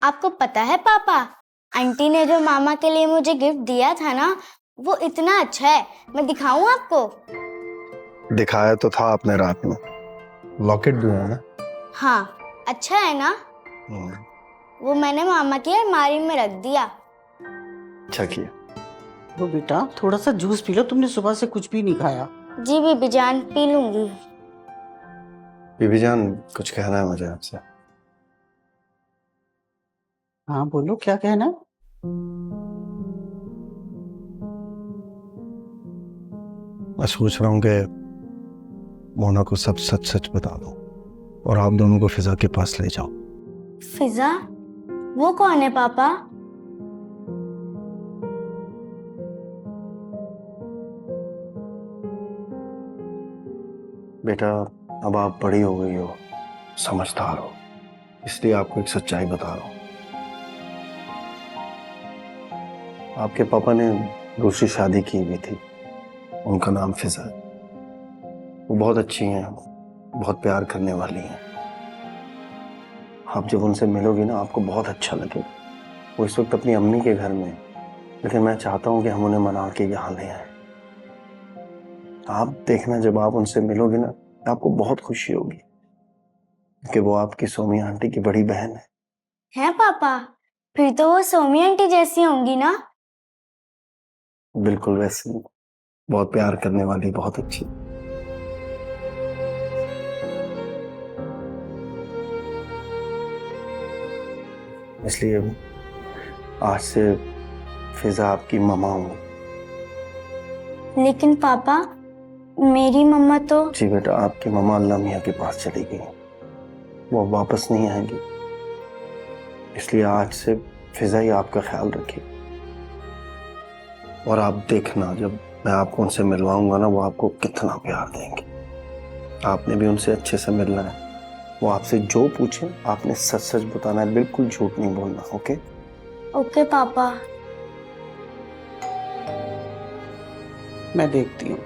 आपको पता है पापा, आंटी ने जो मामा के लिए मुझे गिफ्ट दिया था ना, वो इतना अच्छा है। मैं दिखाऊं आपको? दिखाया तो था आपने रात में। लॉकेट भी है ना? हाँ, अच्छा है ना? वो मैंने मामा की अलमारी में रख दिया। अच्छा किया। वो बेटा थोड़ा सा जूस पी लो, तुमने सुबह से कुछ भी नहीं खाया। जी बीबी जान, पी लूंगी। बीबी जान, कुछ कहना है मुझे आपसे। हाँ बोलो, क्या कहना है? मैं सोच रहा हूँ कि मोना को सब सच सच बता दो और आप दोनों को फिजा के पास ले जाओ। फिजा? वो कौन है पापा? बेटा, अब आप बड़ी हो गई हो, समझदार हो, इसलिए आपको एक सच्चाई बता रहा हूँ। आपके पापा ने दूसरी शादी की हुई थी, उनका नाम फिजा है। वो बहुत अच्छी हैं, बहुत प्यार करने वाली हैं। आप जब उनसे मिलोगी ना, आपको बहुत अच्छा लगेगा। वो इस वक्त अपनी अम्मी के घर में है, लेकिन मैं चाहता हूँ कि हम उन्हें मना के यहाँ ले आए। आप देखना, जब आप उनसे मिलोगी ना, आपको बहुत खुशी होगी कि वो आपकी सोमी आंटी की बड़ी बहन है। हैं पापा? फिर तो वो सोमी आंटी जैसी होंगी ना? बिल्कुल वैसे, बहुत प्यार करने वाली, बहुत अच्छी। इसलिए आज से फिजा आपकी मम्मा हूँ। लेकिन पापा, मेरी मम्मा तो... जी बेटा, आपकी मम्मा अल्लाह मियाँ के पास चली गई, वो वापस नहीं आएंगी। इसलिए आज से फिजा ही आपका ख्याल रखिए। और आप देखना, जब मैं आपको उनसे मिलवाऊंगा ना, वो आपको कितना प्यार देंगे। आपने भी उनसे अच्छे से मिलना है। वो आपसे जो पूछे आपने सच सच बताना है, बिल्कुल झूठ नहीं बोलना। ओके? ओके पापा। मैं देखती हूँ।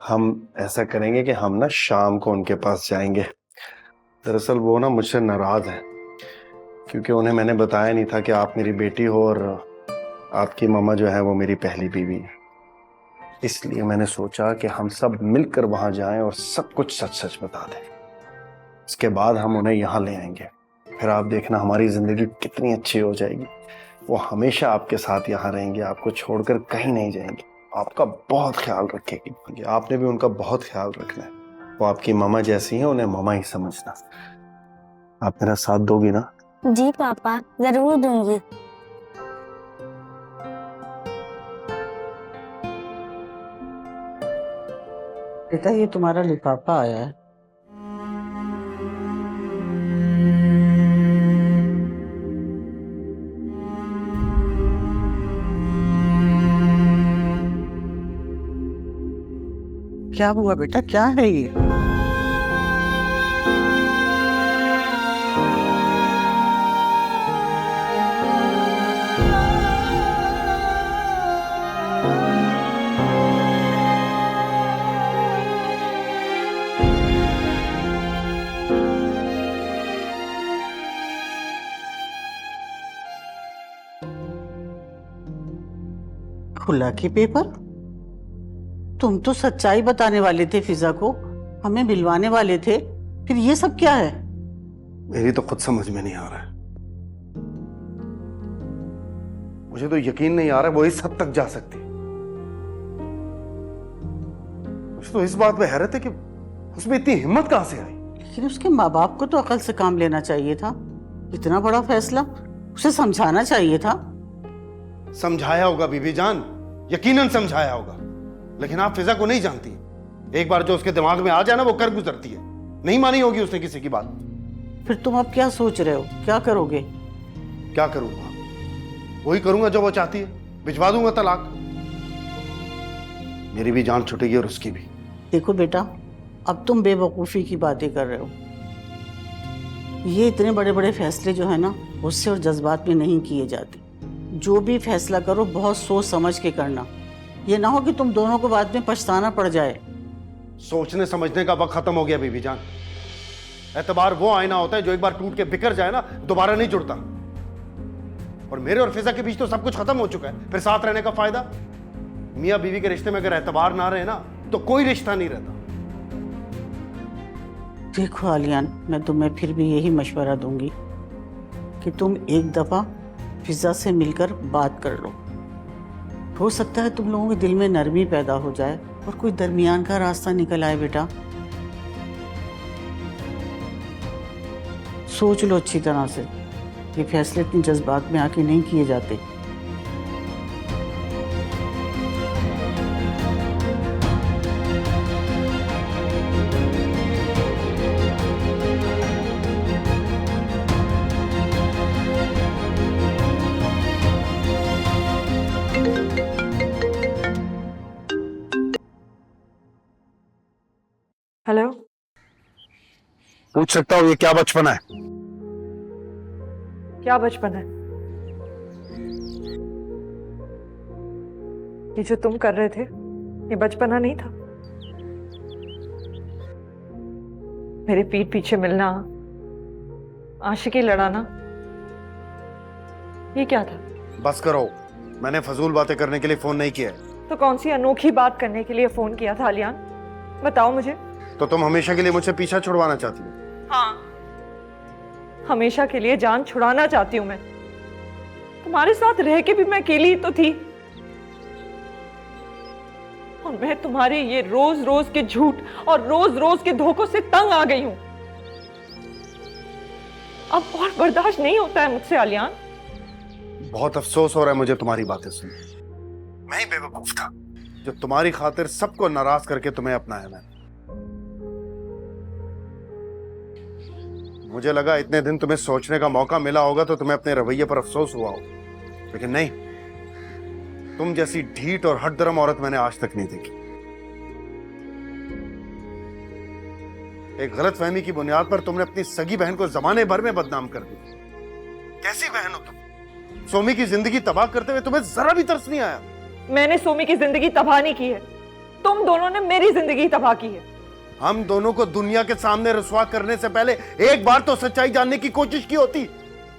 हम ऐसा करेंगे कि हम ना शाम को उनके पास जाएंगे। दरअसल वो ना मुझसे नाराज है, क्योंकि उन्हें मैंने बताया नहीं था कि आप मेरी बेटी हो और आपकी मम्मा जो है वो मेरी पहली बीवी है। इसलिए मैंने सोचा कि हम सब मिलकर वहां जाएं और सब कुछ सच सच बता दें। इसके बाद हम उन्हें यहाँ ले आएंगे। फिर आप देखना, हमारी जिंदगी कितनी अच्छी हो जाएगी। वो हमेशा आपके साथ यहाँ रहेंगे, आपको छोड़कर कहीं नहीं जाएंगे। आपका बहुत ख्याल रखेगी। आपने भी उनका बहुत ख्याल रखना है। वो आपकी मामा जैसी हैं, उन्हें मामा ही समझना। आप मेरा साथ दोगी ना? जी पापा, जरूर दूंगी। बेटा ये तुम्हारा लिफाफा आया है। क्या हुआ बेटा, क्या है ये? खुला के पेपर? तुम तो सच्चाई बताने वाले थे फिजा को, हमें मिलवाने वाले थे, फिर ये सब क्या है? मेरी तो खुद समझ में नहीं आ रहा है। मुझे तो यकीन नहीं आ रहा है वो इस हद तक जा सकती है। मुझे तो इस बात में हैरत है कि उसमें इतनी हिम्मत कहां से आई। लेकिन उसके माँ बाप को तो अकल से काम लेना चाहिए था। इतना बड़ा फैसला उसे समझाना चाहिए था। समझाया होगा बीबी जान, यकीनन समझाया होगा, लेकिन आप फिजा को नहीं जानती। एक बार जो उसके दिमाग में आ जाए ना, वो कर गुजरती है। नहीं मानी होगी उसने किसी की बात। फिर तुम अब क्या सोच रहे हो, क्या करोगे? क्या करूंगा? वही करूंगा जो वो चाहती है, भिजवा दूंगा तलाक। मेरी भी जान छूटेगी और उसकी भी। देखो बेटा, अब तुम बेवकूफ़ी की बातें कर रहे हो। ये इतने बड़े बड़े फैसले जो है ना, गुस्से और जज्बात में नहीं किए जाते। जो भी फैसला करो बहुत सोच समझ के करना। ये ना हो कि तुम दोनों को बाद में पछताना पड़ जाए। सोचने समझने का वक्त खत्म हो गया बीबी जान। एतबार वो आईना होता है जो एक बार टूट के बिखर जाए ना, दोबारा नहीं जुड़ता। और मेरे और फिजा के बीच तो सब कुछ खत्म हो चुका है, फिर साथ रहने का फायदा? मियां बीवी के रिश्ते में अगर एतबार ना रहे ना, तो कोई रिश्ता नहीं रहता। देखो आलियान, मैं तुम्हें फिर भी यही मशवरा दूंगी कि तुम एक दफ़ा फिजा से मिलकर बात कर लो। हो सकता है तुम लोगों के दिल में नरमी पैदा हो जाए और कोई दरमियान का रास्ता निकल आए। बेटा सोच लो अच्छी तरह से, ये फैसले इतनी जज्बात में आके नहीं किए जाते। हेलो। पूछ सकता हूँ ये क्या बचपन है? क्या बचपन है? ये जो तुम कर रहे थे ये बचपना नहीं था। मेरे पीठ पीछे मिलना, आशिकी लड़ाना, ये क्या था? बस करो, मैंने फजूल बातें करने के लिए फोन नहीं किया है। तो कौन सी अनोखी बात करने के लिए फोन किया था आलियान? बताओ मुझे। तो तुम हमेशा के लिए मुझसे पीछा छुड़वाना चाहती हो? हाँ, हमेशा के लिए जान छुड़ाना चाहती हूँ मैं। तुम्हारे साथ रह के भी मैं अकेली ही तो थी, और मैं तुम्हारे ये रोज रोज के झूठ और रोज रोज के धोखों से तंग आ गई हूं। अब और बर्दाश्त नहीं होता है मुझसे आलियान। बहुत अफसोस हो रहा है मुझे तुम्हारी बातें सुन। मैं ही बेवकूफ था जो तुम्हारी खातिर सबको नाराज करके तुम्हें अपनाया। मैंने मुझे लगा इतने दिन तुम्हें सोचने का मौका मिला होगा तो तुम्हें अपने रवैये पर अफसोस हुआ हो, लेकिन नहीं। तुम जैसी ढीठ और हठधर्म औरत मैंने आज तक नहीं देखी। एक गलतफहमी की बुनियाद पर तुमने अपनी सगी बहन को जमाने भर में बदनाम कर दिया। कैसी बहन हो तुम? सोमी की जिंदगी तबाह करते हुए तुम्हें जरा भी तरस नहीं आया? मैंने सोमी की जिंदगी तबाह नहीं की है, तुम दोनों ने मेरी जिंदगी तबाह की है। हम दोनों को दुनिया के सामने रुसवा करने से पहले एक बार तो सच्चाई जानने की कोशिश की होती।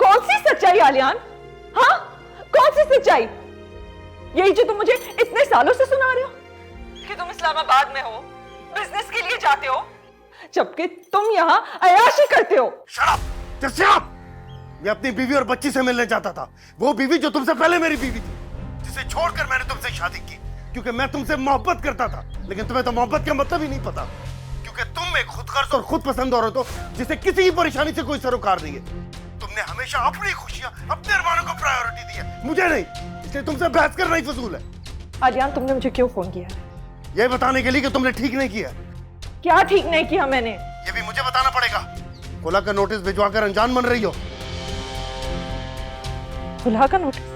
कौन सी सच्चाई आलियान? हाँ, कौन सी सच्चाई? यही जो तुम मुझे इतने सालों से सुना रहे हो कि तुम इस्लामाबाद में हो, बिजनेस के लिए जाते हो, जबकि तुम यहाँ अयाशी करते हो। Shut up! Just shut up! मैं अपनी बीवी और बच्ची से मिलने जाता था, वो बीवी जो तुमसे पहले मेरी बीवी थी, जिसे छोड़कर मैंने तुमसे शादी की क्योंकि मैं तुमसे मोहब्बत करता था। लेकिन तुम्हें तो मोहब्बत का मतलब ही नहीं पता, क्योंकि तुम एक खुदगर्ज और खुद पसंद औरत हो जिसे किसी की परेशानी से कोई सरोकार नहीं है। तुमने हमेशा अपनी खुशियां, अपने अरमानों को प्रायोरिटी दी है, मुझे नहीं। इसलिए तुमसे बहस करना ही फजूल है। आलियान, तुमने मुझे क्यों फोन किया? यह बताने के लिए कि तुमने ठीक नहीं किया। क्या ठीक नहीं किया मैंने? ये भी मुझे बताना पड़ेगा। खुला का नोटिस भिजवाकर अनजान बन रही हो। खुला का नोटिस?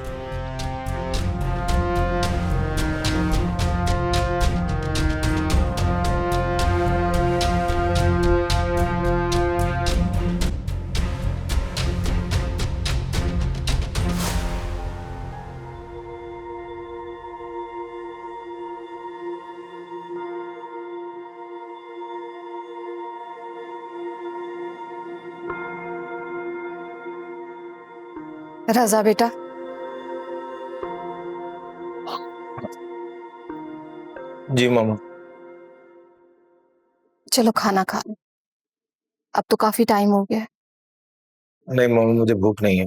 रजा बेटा, जी मामा। चलो खाना खा लो, अब तो काफी टाइम हो गया है। नहीं मामा, मुझे भूख नहीं है।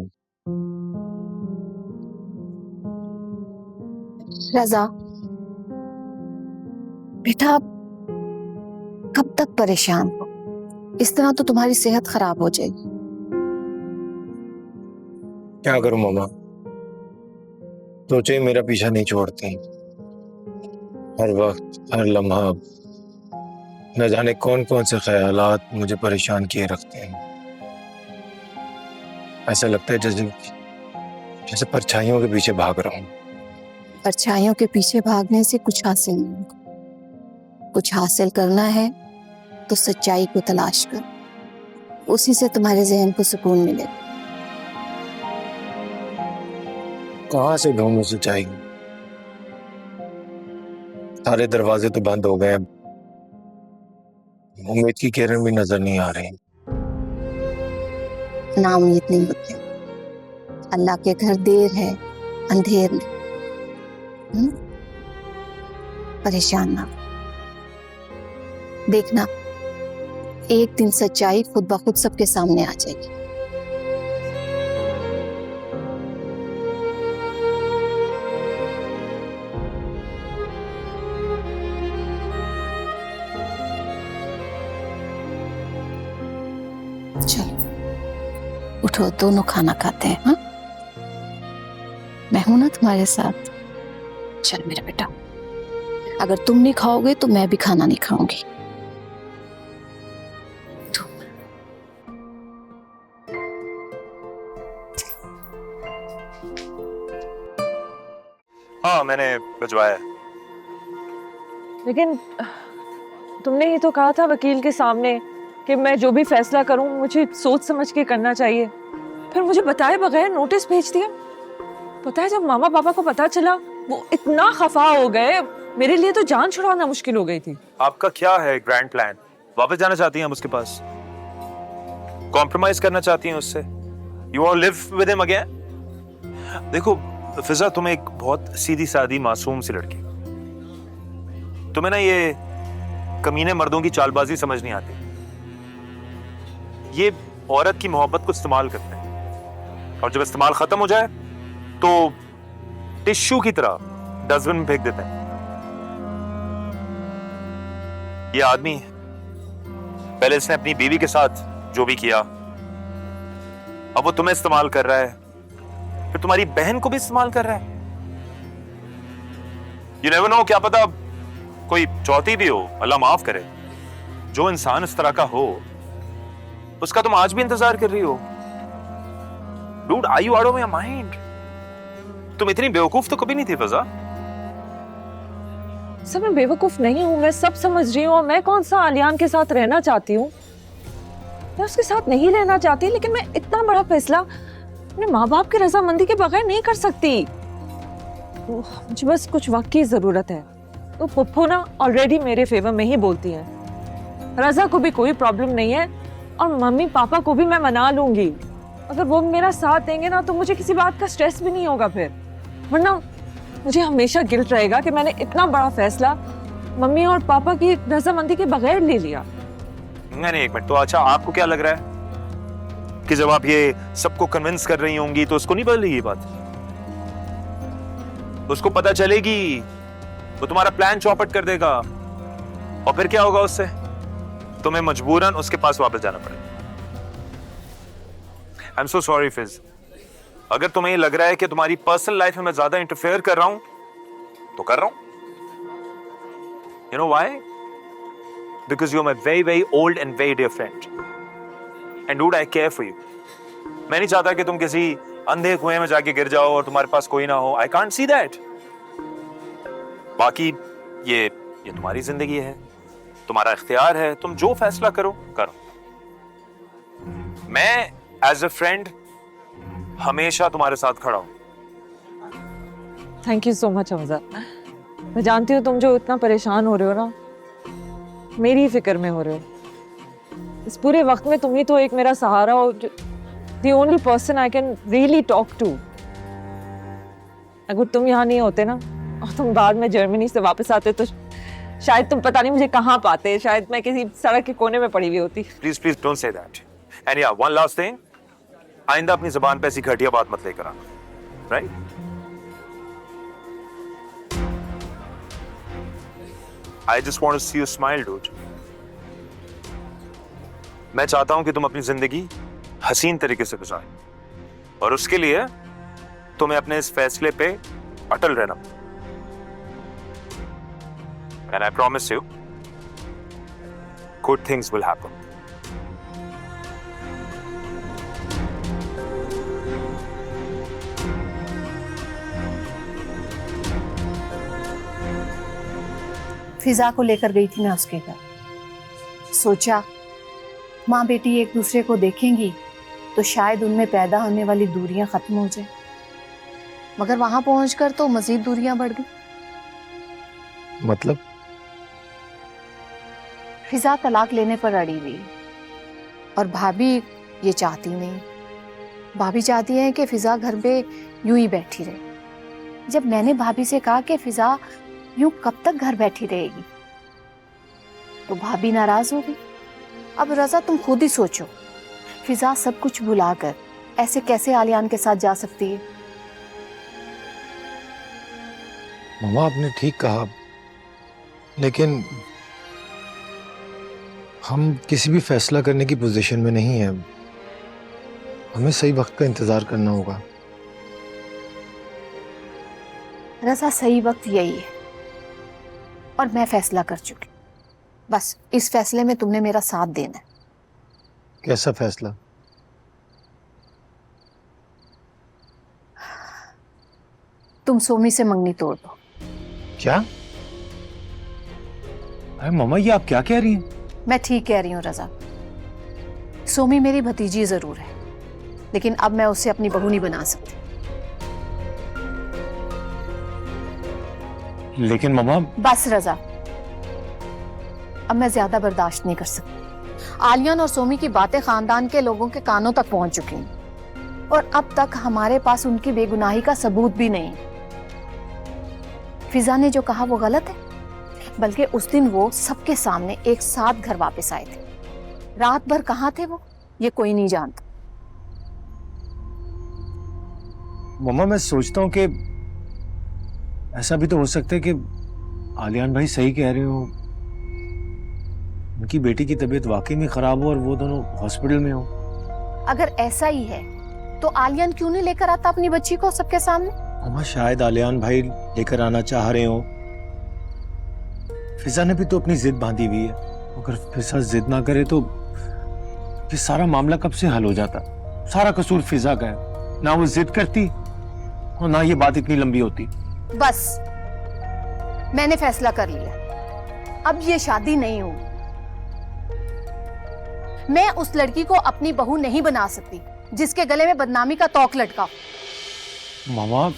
रजा बेटा, कब तक परेशान हो? इस तरह तो तुम्हारी सेहत खराब हो जाएगी। क्या करूं मामा, सोचे मेरा पीछा नहीं छोड़ते। हर वक्त, हर लम्हा, न जाने कौन कौन से ख्यालात मुझे परेशान किए रखते हैं। ऐसा लगता है जैसे जैसे परछाइयों के पीछे भाग रहा हूं। परछाइयों के पीछे भागने से कुछ हासिल नहीं होगा। कुछ हासिल करना है तो सच्चाई को तलाश कर, उसी से तुम्हारे जहन को सुकून मिलेगा। कहां से ढूंढूं सच्चाई? सारे दरवाजे तो बंद हो गए, उम्मीद की किरण भी नजर नहीं आ रही। नाउम्मीद नहीं होते। अल्लाह के घर देर है, अंधेर नहीं। परेशान ना हो। देखना एक दिन सच्चाई खुद ब खुद सबके सामने आ जाएगी। चलो उठो, दोनों खाना खाते हैं। हाँ, मैं हूं ना तुम्हारे साथ। चल मेरा बेटा, अगर तुम नहीं खाओगे तो मैं भी खाना नहीं खाऊंगी। हाँ, मैंने भिजवाया। लेकिन तुमने ही तो कहा था वकील के सामने कि मैं जो भी फैसला करूं मुझे सोच समझ के करना चाहिए। फिर मुझे बताए बगैर नोटिस भेज दिया। पता है, जब मामा पापा को पता चला वो इतना खफा हो गए, मेरे लिए तो जान छुड़ाना मुश्किल हो गई थी। आपका क्या है ग्रैंड प्लान? वापस जाना चाहती हैं हम उसके पास? कॉम्प्रोमाइज करना चाहती हैं उससे? You want live with him again? देखो फिजा, तुम एक बहुत सीधी सादी मासूम सी लड़की, तुम्हें ना ये कमीने मर्दों की चालबाजी समझ नहीं आती। ये औरत की मोहब्बत को इस्तेमाल करते हैं और जब इस्तेमाल खत्म हो जाए तो टिश्यू की तरह डस्टबिन में फेंक देते हैं। ये आदमी पहले इसने अपनी बीवी के साथ जो भी किया, अब वो तुम्हें इस्तेमाल कर रहा है, फिर तुम्हारी बहन को भी इस्तेमाल कर रहा है। यू नेवर नो, क्या पता कोई चौथी भी हो, अल्लाह माफ करे। जो इंसान इस तरह का हो उसका तुम आज भी इंतजार कर रही हो। Dude, are you out of your mind? तुम इतनी बेवकूफ तो कभी नहीं थी फिजा। सब मैं बेवकूफ नहीं हूँ, मैं सब समझ रही हूँ। और मैं कौन सा आलियान के साथ रहना चाहती हूँ? मैं उसके साथ नहीं रहना चाहती, लेकिन मैं इतना बड़ा फैसला अपने माँ बाप की रजामंदी के बगैर नहीं कर सकती। मुझे बस कुछ वक्त की जरूरत है। तो पप्पू ना ऑलरेडी मेरे फेवर में ही बोलती है। रजा को भी कोई प्रॉब्लम नहीं है और मम्मी पापा को भी मैं मना लूंगी। अगर वो मेरा साथ देंगे ना तो मुझे किसी बात का स्ट्रेस भी नहीं होगा फिर। वरना मुझे हमेशा गिल्ट रहेगा कि मैंने इतना बड़ा फैसला मम्मी और पापा की रजामंदी के बगैर ले लिया। नहीं, एक मिनट तो। अच्छा, आपको क्या लग रहा है कि जब आप ये सबको कन्विंस कर रही होंगी तो उसको नहीं बदलेगी ये बात? उसको पता चलेगी, वो तुम्हारा प्लान चौपट कर देगा और फिर क्या होगा उससे? तुम्हें मजबूरन उसके पास वापस जाना पड़ेगा। आई एम सो सॉरी फिज। अगर तुम्हें ये लग रहा है कि तुम्हारी पर्सनल लाइफ में मैं ज्यादा इंटरफेयर कर रहा हूं तो कर रहा हूं। You know why? Because you are my very very old and very dear friend and dude, I care for you. मैं नहीं चाहता कि तुम किसी अंधे कुएं में जाके गिर जाओ और तुम्हारे पास कोई ना हो। I can't see that. बाकी ये तुम्हारी जिंदगी है, तुम्हारा इख्तियार है, तुम जो फैसला करो करो। मैं एज अ फ्रेंड हमेशा तुम्हारे साथ खड़ा हूं। Thank you so much Hamza. मैं जानती हूँ तुम जो इतना परेशान हो रहे हो ना, मेरी फिक्र में हो रहे हो। इस पूरे वक्त में तुम ही तो एक मेरा सहारा हो, the only person I can really talk to। अगर तुम यहाँ नहीं होते ना और तुम बाद में जर्मनी से वापस आते तो शायद तुम पता नहीं मुझे कहाँ पाते। शायद मैं किसी सड़क के कोने में पड़ी हुई होती। Please please don't say that. And या वन लास्ट थिंग, आइंदा अपनी जुबान पे ऐसी घटिया बात मत लेकर आना, right? I just want to see you smile, dude. मैं चाहता हूं कि तुम अपनी जिंदगी हसीन तरीके से गुजारो और उसके लिए तुम्हें अपने इस फैसले पे अटल रहना। And I promise you, good things will happen. फिजा को लेकर गई थी मैं उसके घर। सोचा माँ बेटी एक दूसरे को देखेंगी तो शायद उनमें पैदा होने वाली दूरियां खत्म हो जाए, मगर वहां पहुंचकर तो मजीद दूरियां बढ़ गई। मतलब? फिजा तलाक लेने पर अड़ी हुई और भाभी ये चाहती नहीं भाभी चाहती है कि फिजा घर पे यूं ही बैठी रहे। जब मैंने भाभी से कहा कि फिजा यूं कब तक घर बैठी रहेगी, तो भाभी नाराज हो गई। अब रजा तुम खुद ही सोचो, फिजा सब कुछ भुलाकर ऐसे कैसे आलियान के साथ जा सकती है? मम्मा आपने ठीक कहा, लेकिन हम किसी भी फैसला करने की पोजीशन में नहीं है। हमें सही वक्त का इंतजार करना होगा। रजा सही वक्त यही है और मैं फैसला कर चुकी। बस इस फैसले में तुमने मेरा साथ देना है। कैसा फैसला? तुम सोमी से मंगनी तोड़ दो। क्या? अरे मम्मा ये आप क्या कह रही हैं? मैं ठीक कह रही हूँ रजा। सोमी मेरी भतीजी जरूर है, लेकिन अब मैं उसे अपनी बहू नहीं बना सकती। लेकिन मम्मा बस रजा, अब मैं ज्यादा बर्दाश्त नहीं कर सकती। आलियान और सोमी की बातें खानदान के लोगों के कानों तक पहुंच चुकी हैं और अब तक हमारे पास उनकी बेगुनाही का सबूत भी नहीं। फिजा ने जो कहा वो गलत है, बल्कि उस दिन वो सबके सामने एक साथ घर वापस आए थे। रात भर कहाँ थे वो, ये कोई नहीं जानता। मम्मा मैं सोचता हूँ कि ऐसा भी तो हो सकता है कि आलियान भाई सही कह रहे हो, उनकी बेटी की तबीयत वाकई में खराब हो और वो दोनों हॉस्पिटल में हो। अगर ऐसा ही है तो आलियान क्यों नहीं लेकर आता अपनी बच्ची को सबके सामने? मम्मा शायद आलियान भाई लेकर आना चाह रहे हो। फिजा ने भी तो अपनी जिद बांधी हुई है। अगर फिजा जिद ना करे तो ये सारा मामला कब से हल हो जाता। सारा कसूर फिजा का है, ना वो जिद करती और ना ये बात इतनी लंबी होती। बस मैंने फैसला कर लिया, अब ये शादी नहीं होगी। मैं उस लड़की को अपनी बहू नहीं बना सकती जिसके गले में बदनामी का तौक लटका। मामा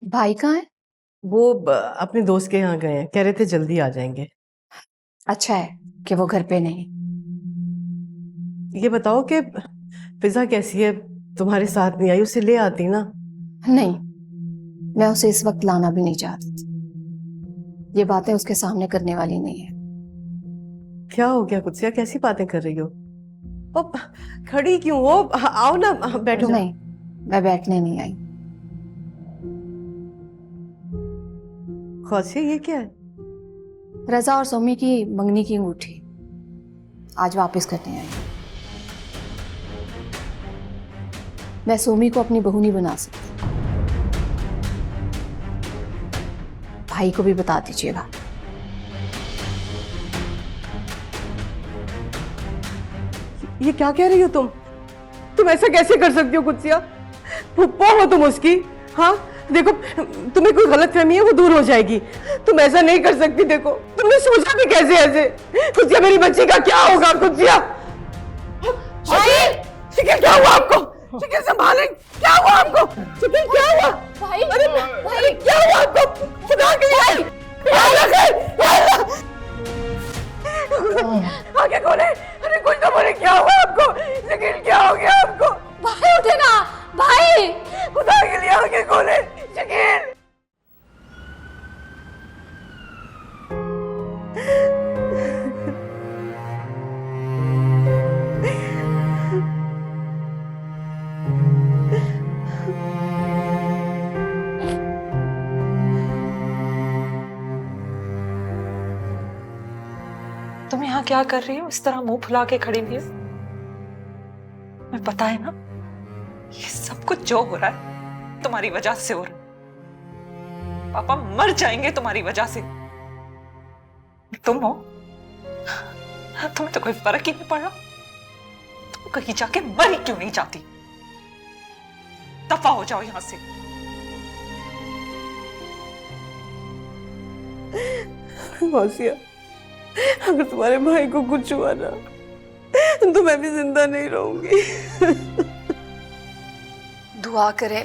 भाई कहाँ है? वो अपने दोस्त के यहाँ गए हैं, कह रहे थे जल्दी आ जाएंगे। अच्छा है कि वो घर पे नहीं। ये बताओ कि फिजा कैसी है, तुम्हारे साथ नहीं आई, उसे ले आती ना। नहीं, मैं उसे इस वक्त लाना भी नहीं चाहती थी। ये बातें उसके सामने करने वाली नहीं है। क्या हो गया कुत्सिया, कैसी बातें कर रही हो? ओ, खड़ी क्यों हो? आओ ना, बैठो। नहीं, मैं बैठने नहीं आई। खौसिया ये क्या है? रजा और सोमी की मंगनी की अंगूठी आज वापस करने आई। मैं सोमी को अपनी बहू नहीं बना सकती। भाई को भी बता दीजिएगा। ये क्या कह रही हो तुम ऐसा कैसे कर सकती हो कुत्सिया? फुप्पो हो तुम उसकी। हाँ देखो, तुम्हें कोई गलतफहमी है वो दूर हो जाएगी। तुम ऐसा नहीं कर सकती। देखो तुमने सोचा भी कैसे ऐसे? कुत्सिया मेरी बच्ची का क्या होगा? कुत्सिया शिकिल क्या हुआ आपको? शिकिल संभालें, क्या हुआ आपको? शिकिल क्या हुआ? भाई, भाई क्या हुआ आपको? खुदा के लिए आगे खोले। अरे कुछ तो बोले, क्या हुआ आपको? शिकिल क्या हो गया आपको? भाई उठे ना, भाई खुदा के लिए आगे खोले। शिकिल तुम यहाँ क्या कर रही हो? इस तरह मुंह फुला के खड़ी हुई हो। मैं पता है ना, ये सब कुछ जो हो रहा है तुम्हारी वजह से हो रहा है। पापा मर जाएंगे तुम्हारी वजह से। तुम हो, तुम्हें तो कोई फर्क ही नहीं पड़ रहा। तुम कहीं जाके मर ही क्यों नहीं जाती? दफा हो जाओ यहां से। गौसिया, अगर तुम्हारे भाई को कुछ हुआ ना तो मैं भी जिंदा नहीं रहूंगी। दुआ करे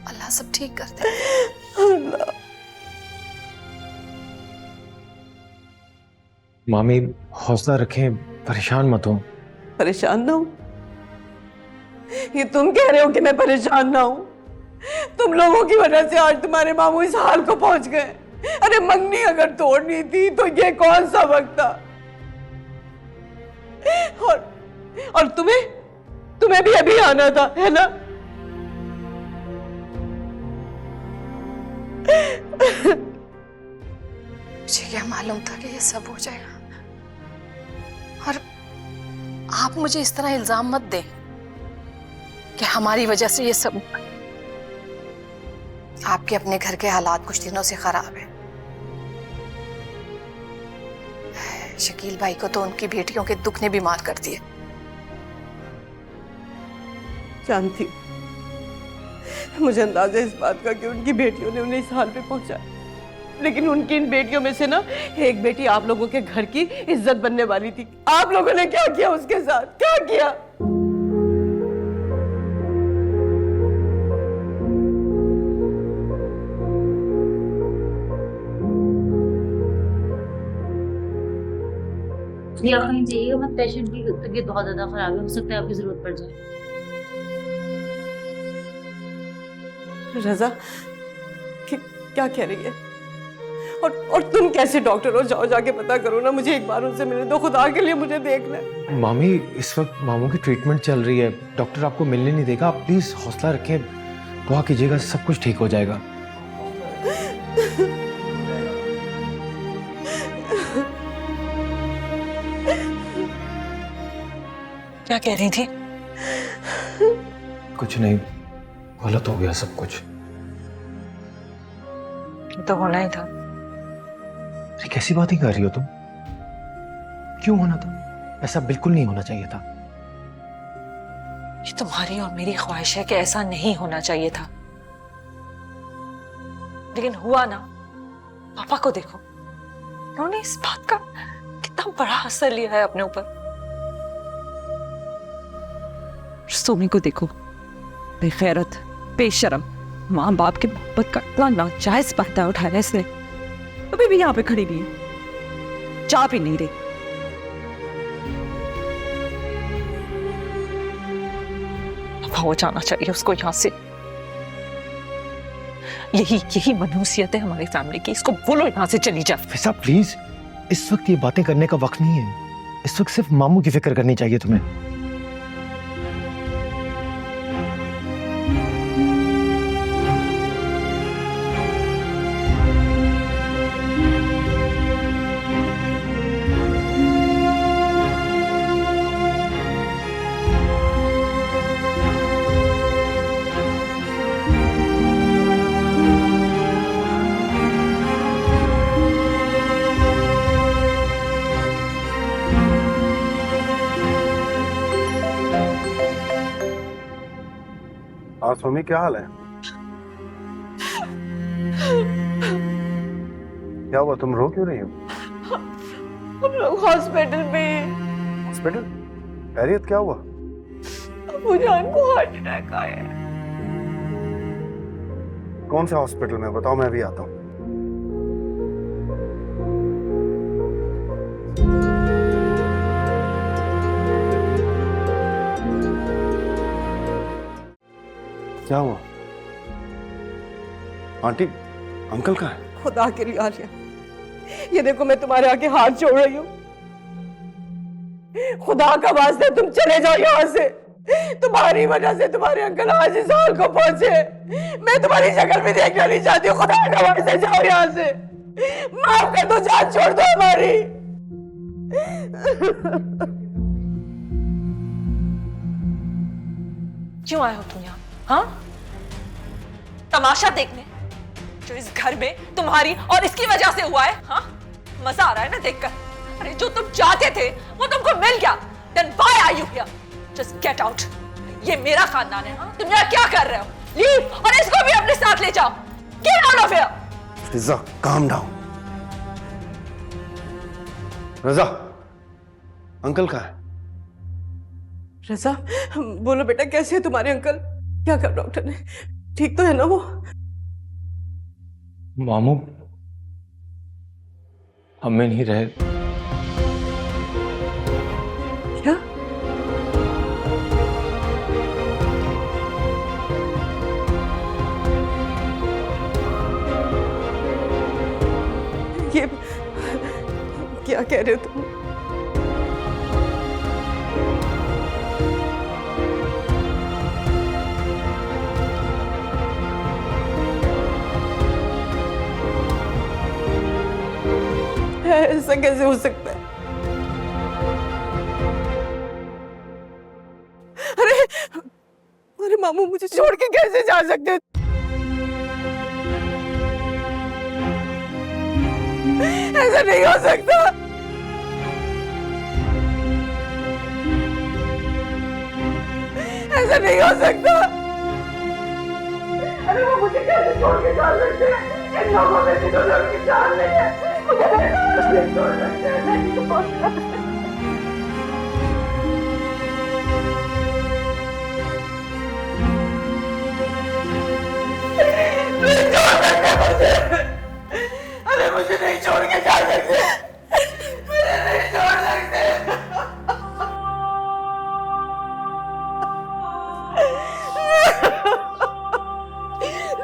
अल्लाह सब ठीक कर दे। अल्लाह। मामी हौसला रखें, परेशान मत हो। परेशान ना हूं? ये तुम कह रहे हो कि मैं परेशान ना हूं? तुम लोगों की वजह से आज तुम्हारे मामू इस हाल को पहुंच गए। अरे मंगनी अगर तोड़नी थी तो ये कौन सा वक्त था? और तुम्हें भी अभी आना था, है ना? मुझे क्या मालूम था कि ये सब हो जाएगा। और आप मुझे इस तरह इल्जाम मत दें कि हमारी वजह से ये सब। आपके अपने घर के हालात कुछ दिनों से खराब है। शकील भाई को तो उनकी बेटियों के दुख ने बीमार कर दिए। जानती हूँ, मुझे अंदाजा इस बात का कि उनकी बेटियों ने उन्हें इस हाल पे पहुंचा, लेकिन उनकी इन बेटियों में से ना एक बेटी आप लोगों के घर की इज्जत बनने वाली थी। आप लोगों ने क्या किया उसके साथ? क्या किया? या कहीं जाइएगा मत, पेशेंट की तबीयत बहुत ज्यादा खराब है, हो सकता है आपकी जरूरत पड़ जाए। रजा क्या कह रही है? और तुम कैसे डॉक्टर हो? जाओ जाके पता करो ना, मुझे एक बार उनसे मिलने दो, खुदा के लिए मुझे देखना है। मामी इस वक्त मामू की ट्रीटमेंट चल रही है, डॉक्टर आपको मिलने नहीं देगा। आप प्लीज हौसला रखें, दुआ कीजिएगा, सब कुछ ठीक हो जाएगा। क्या कह रही थी? कुछ नहीं, गलत हो गया सब कुछ। तो होना ही था। अरे कैसी बातें कर रही हो तुम? क्यों होना था? ऐसा बिल्कुल नहीं होना चाहिए था। ये तुम्हारी और मेरी ख्वाहिश है कि ऐसा नहीं होना चाहिए था, लेकिन हुआ ना। पापा को देखो, उन्होंने इस बात का कितना बड़ा असर लिया है अपने ऊपर। सोमी को देखो, बेगैरत, बेशरम, माँ बाप के मोहब्बत का इतना नाजायज फायदा उठाया इसने। अभी भी यहाँ पे खड़ी भी है, जा भी नहीं रही। हो जाना चाहिए उसको यहाँ से। यही मनहूसियत है हमारी फैमिली की। इसको बोलो यहाँ से चली जा। फिजा प्लीज, इस वक्त ये बातें करने का वक्त नहीं है। इस वक्त सिर्फ मामू की फिक्र करनी चाहिए तुम्हें। हाँ स्वामी, क्या हाल है? क्या हुआ, तुम रो क्यों रही हो? हम लोग हॉस्पिटल में। हॉस्पिटल? खैरियत, क्या हुआ? अबू जान को हार्ट अटैक आया है। कौन से हॉस्पिटल में? बताओ, मैं भी आता हूँ। क्या हुआ? आंटी, अंकल कहाँ है? खुदा के लिए आलिया, ये देखो मैं तुम्हारे आगे हाथ जोड़ रही हूँ। खुदा का वास्ते तुम चले जाओ यहाँ से। तुम्हारी वजह से तुम्हारे अंकल आज इस हाल को पहुंचे। मैं तुम्हारी शक्ल भी देखना नहीं चाहती हूँ। खुदा का वास्ते जाओ यहाँ से। माफ कर दो, जान छोड़ दो हमारी। क्यों आए हो तुम यहाँ? हाँ, तमाशा देखने जो इस घर में तुम्हारी और इसकी वजह से हुआ है? हाँ, मजा आ रहा है ना देखकर? अरे जो तुम चाहते थे वो तुमको मिल गया। Then why are you here? Just get out. ये मेरा खानदान है। हाँ, तुम यहाँ क्या कर रहे हो? Leave और इसको भी अपने साथ ले जाओ। Get out of here. Fiza, calm down. Raza, uncle कहाँ है? रजा, बोलो बेटा, कैसे है तुम्हारे अंकल? क्या कहा डॉक्टर ने? ठीक तो है ना वो? मामू हमें नहीं रहे। क्या? ये क्या कह रहे हो तुम? ऐसा कैसे हो सकता है? अरे अरे मामू, मुझे छोड़ के कैसे जा सकते हो? ऐसा नहीं हो सकता। ऐसा नहीं हो सकता। अरे वो मुझे कैसे छोड़ के जा सकते हैं? इन लोगों में जिन्होंने उनकी जान ली है, मुझे नहीं छोड़ सकते हैं। नहीं छोड़ सकते। नहीं छोड़ सकते मुझे। अरे मुझे नहीं छोड़ के जा सकते। मुझे नहीं छोड़ सकते।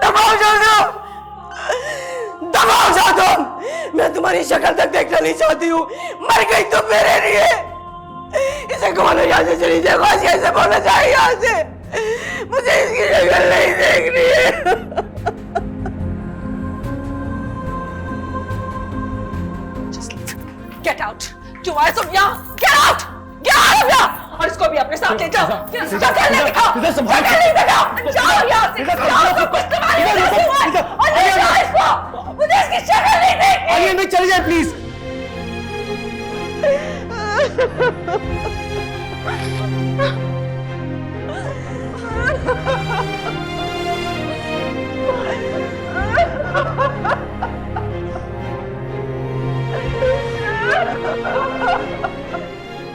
दबाओ जाओ, दबाओ जाओ तुम। मैं तुम्हारी शक्ल तक देखना नहीं चाहती हूँ। मर गई तुम मेरे लिए। इसे बोलो यहाँ से चली जाए। बस कैसे बोला जाए यहाँ से? मुझे इसकी शक्ल नहीं देखनी है। Get out! क्यों आए तुम यहाँ? Get out! Get out of here! और इसको भी अपने साथ ले जाओ। शक्ल नहीं दिखाओ। शक्ल नहीं दिखाओ। जाओ यहाँ से। जाओ, सब कुछ तुम्हारी वजह से हुआ है। और ले जाओ इसको। मुझे इसकी शक्ल नहीं देखनी। आलिया भाई चले जाए प्लीज।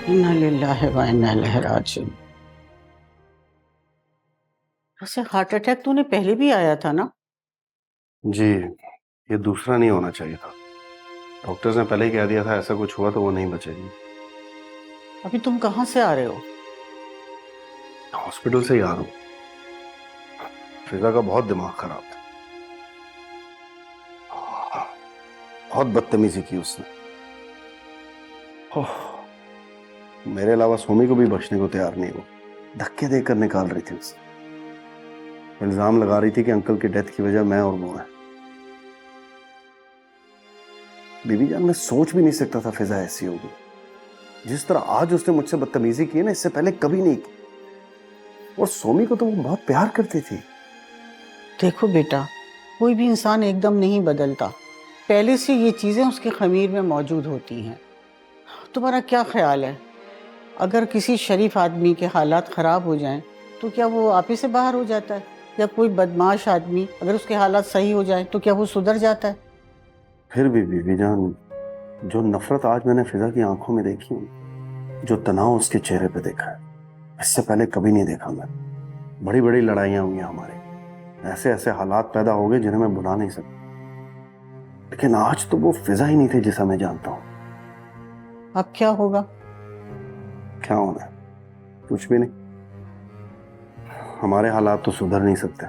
इन्ना लिल्लाहि व इन्ना इलैहि राजिऊन। वैसे हार्ट अटैक तो उन्हें पहले भी आया था ना? जी, ये दूसरा नहीं होना चाहिए था। डॉक्टर्स ने पहले ही कह दिया था ऐसा कुछ हुआ तो वो नहीं बचेगी। अभी तुम कहाँ से आ रहे हो? हॉस्पिटल से ही आ रहा हूँ। फिजा का बहुत दिमाग खराब था। बहुत बदतमीजी की उसने। मेरे अलावा सोमी को भी बख्शने को तैयार नहीं। वो धक्के देकर निकाल रही थी उसे। इल्जाम लगा रही थी कि अंकल की डेथ की वजह मैं और वो है। बीबी जान, मैं सोच भी नहीं सकता था फिजा ऐसी होगी। जिस तरह आज उसने मुझसे बदतमीजी की है ना, इससे पहले कभी नहीं की। और सोमी को तो वो बहुत प्यार करती थी। देखो बेटा, कोई भी इंसान एकदम नहीं बदलता। पहले से ये चीजें उसके खमीर में मौजूद होती हैं। तुम्हारा क्या ख्याल है, अगर किसी शरीफ आदमी के हालात ख़राब हो जाएं तो क्या वो आप ही से बाहर हो जाता है? या कोई बदमाश आदमी अगर उसके हालात सही हो जाएं तो क्या वो सुधर जाता है? फिर भी बीबी जान, जो नफरत आज मैंने फिजा की आंखों में देखी, जो तनाव उसके चेहरे पे देखा है, इससे पहले कभी नहीं देखा मैं। बड़ी बड़ी लड़ाइयाँ हुई हमारे, ऐसे ऐसे हालात पैदा हो गए जिन्हें मैं भुला नहीं सकता। लेकिन आज तो वो फिजा ही नहीं थे जिसे मैं जानता हूँ। अब क्या होगा? क्या होना है? कुछ भी नहीं। हमारे हालात तो सुधर नहीं सकते।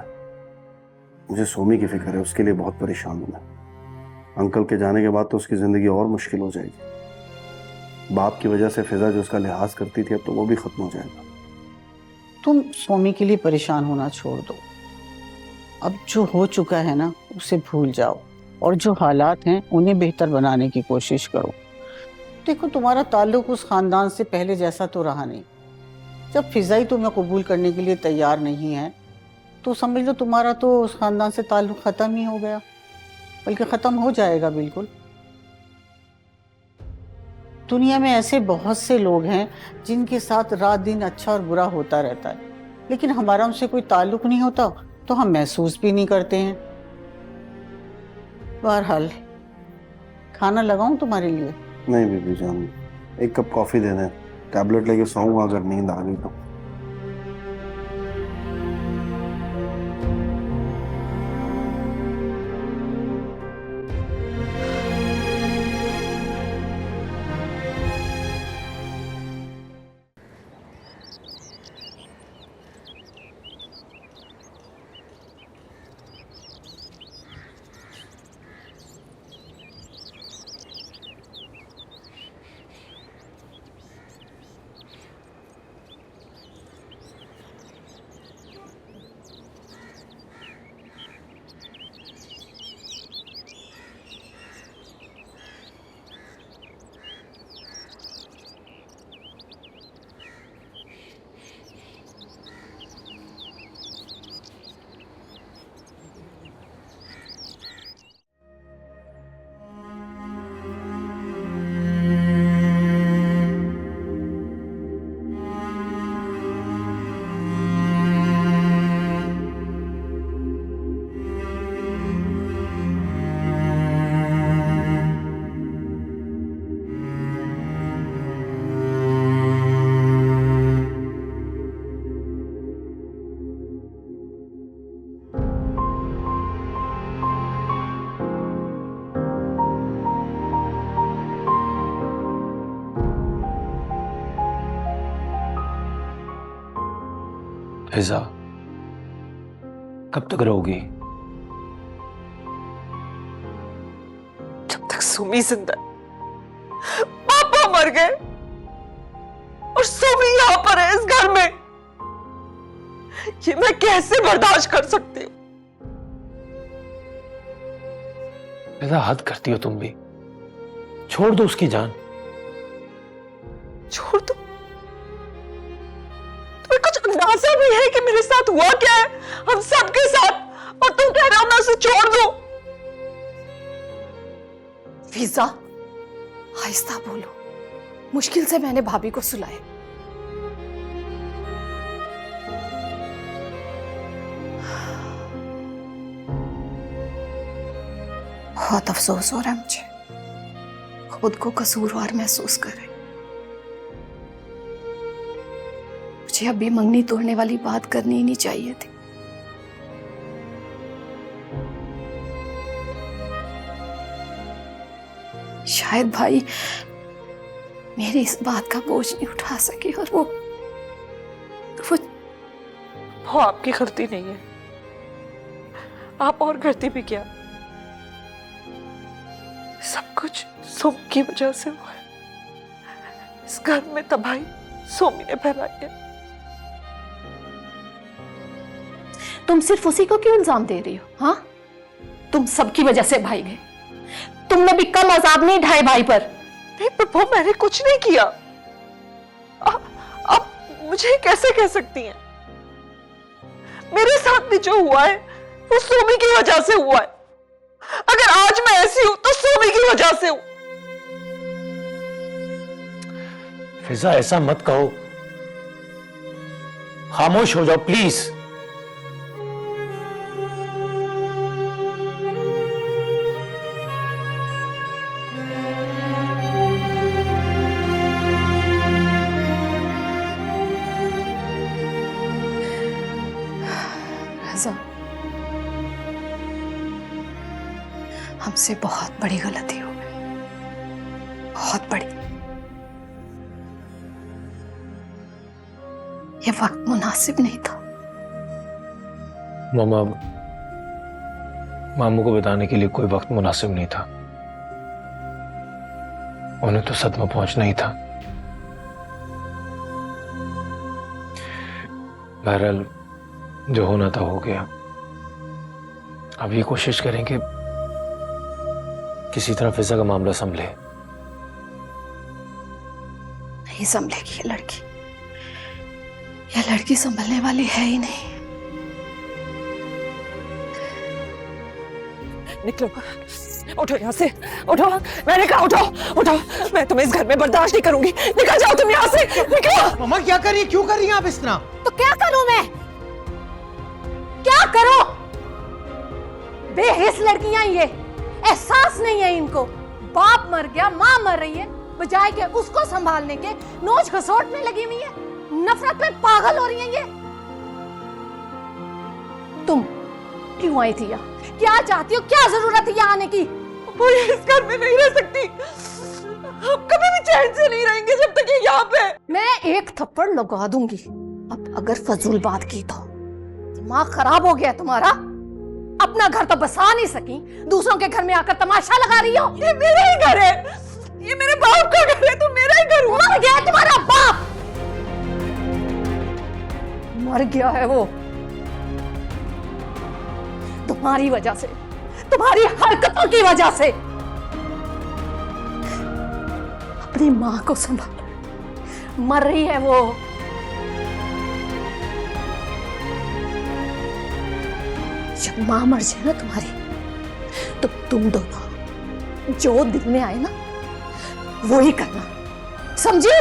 मुझे सोमी की फिक्र है, उसके लिए बहुत परेशान हूं मैं। अंकल के जाने के बाद तो उसकी जिंदगी और मुश्किल हो जाएगी। बाप की वजह से फिजा जो उसका लिहाज करती थी, अब तो वो भी खत्म हो जाएगा। तुम सोमी के लिए परेशान होना छोड़ दो। अब जो हो चुका है ना, उसे भूल जाओ और जो हालात हैं उन्हें बेहतर बनाने की कोशिश करो। देखो, तुम्हारा ताल्लुक उस खानदान से पहले जैसा तो रहा नहीं। जब फिजा ही तुम्हें कबूल करने के लिए तैयार नहीं है तो समझ लो तुम्हारा तो उस खानदान से ताल्लुक ख़त्म ही हो गया, बल्कि ख़त्म हो जाएगा बिल्कुल। दुनिया में ऐसे बहुत से लोग हैं जिनके साथ रात दिन अच्छा और बुरा होता रहता है, लेकिन हमारा उनसे कोई ताल्लुक नहीं होता तो हम महसूस भी नहीं करते हैं। बहरहाल, खाना लगाऊं तुम्हारे लिए? नहीं बीबी जान, एक कप कॉफी देना है, टैबलेट लेके सोऊंगा अगर नींद आ गई तो। फिजा, कब तक रहोगी? जब तक सुमी जिंदा है। पापा मर गए और सुमी यहां पर है इस घर में। ये मैं कैसे बर्दाश्त कर सकती हूँ? फिजा, हद करती हो तुम भी। छोड़ दो उसकी जान। छोड़ दो? तुम्हें कुछ अंदाजा भी है कि मेरे साथ हुआ क्या है, हम सबके साथ, और तुम कह रहे हो मैं उसे छोड़ दूं? फिजा, आहिस्ता बोलो। मुश्किल से मैंने भाभी को सुलाया। बहुत अफसोस हो रहा है मुझे, खुद को कसूरवार महसूस कर रही। मुझे अभी मंगनी तोड़ने वाली बात करनी ही नहीं चाहिए थी। शायद भाई मेरी इस बात का बोझ नहीं उठा सके, और वो आपकी गलती नहीं है। आप और करती भी क्या? सब कुछ सोमी की वजह से हुआ है। इस घर में तबाही सोमी ने फैलाई है। तुम सिर्फ उसी को क्यों इल्जाम दे रही हो? हाँ, तुम सबकी वजह से भाई गए। तुमने भी कम अजाब नहीं ढाए भाई पर। नहीं प्रभु, मैंने कुछ नहीं किया। आप मुझे कैसे कह सकती हैं? मेरे साथ भी जो हुआ है वो सोमी की वजह से हुआ है। अगर आज मैं ऐसी हूं तो सोमी की वजह से हूं। फिजा, ऐसा मत कहो। खामोश हो जाओ प्लीज। हमसे बहुत बड़ी गलती हो गई, बहुत बड़ी। ये वक्त मुनासिब नहीं था। मामा, मामू को बताने के लिए कोई वक्त मुनासिब नहीं था। उन्हें तो सदमा पहुंचना ही था। बहरहाल जो होना था हो गया। अब ये कोशिश करेंगे किसी तरह फिजा का मामला संभले। नहीं संभलेगी ये लड़की। ये लड़की संभलने वाली है ही नहीं। निकलो, उठो यहाँ से, उठो। मैंने कहा उठो, उठो। मैं तुम्हें इस घर में बर्दाश्त नहीं करूंगी। निकल जाओ तुम यहाँ से, निकलो। मम्मा क्या कर रही है? क्यों कर रही हैं आप इस तरह? तो क्या करूं मैं? क्या करो? बेहिस लड़कियां ये, एहसास नहीं है इनको। बाप मर गया, माँ मर रही है, बजाय के उसको संभालने के नोच घसोट में लगी हुई है, नफरत में पागल हो रही है ये। तुम क्यों आई थी यहाँ? क्या चाहती हो? क्या जरूरत है यहाँ आने की? वो इस घर में नहीं रह सकती। हम कभी भी चैन से नहीं रहेंगे जब तक ये यहाँ पे। मैं एक थप्पड़ लगा दूंगी अब अगर फजूल बात की तो। दिमाग खराब हो गया तुम्हारा। अपना घर तो बसा नहीं सकी, दूसरों के घर में आकर तमाशा लगा रही हो। ये मेरा ही घर है, ये मेरे बाप का घर है, तो मेरा ही घर हुआ। मर गया तुम्हारा बाप, मर गया है वो तुम्हारी वजह से, तुम्हारी हरकतों की वजह से। अपनी मां को संभाल, मर रही है वो। जब मां मर जाए ना तुम्हारी, तो तुम दोनों जो दिल में आए ना वो ही करना, समझी?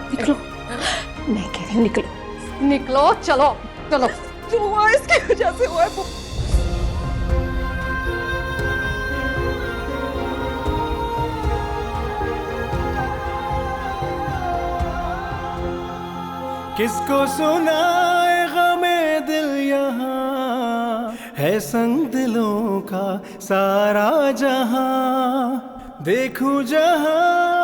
निकलो, मैं कह रही हूँ निकलो, निकलो, चलो चलो। जो हुआ इसकी वजह से हुआ है। किसको सुनाए गमे दिल, यहाँ है संग दिलों का सारा जहां। देखूं जहां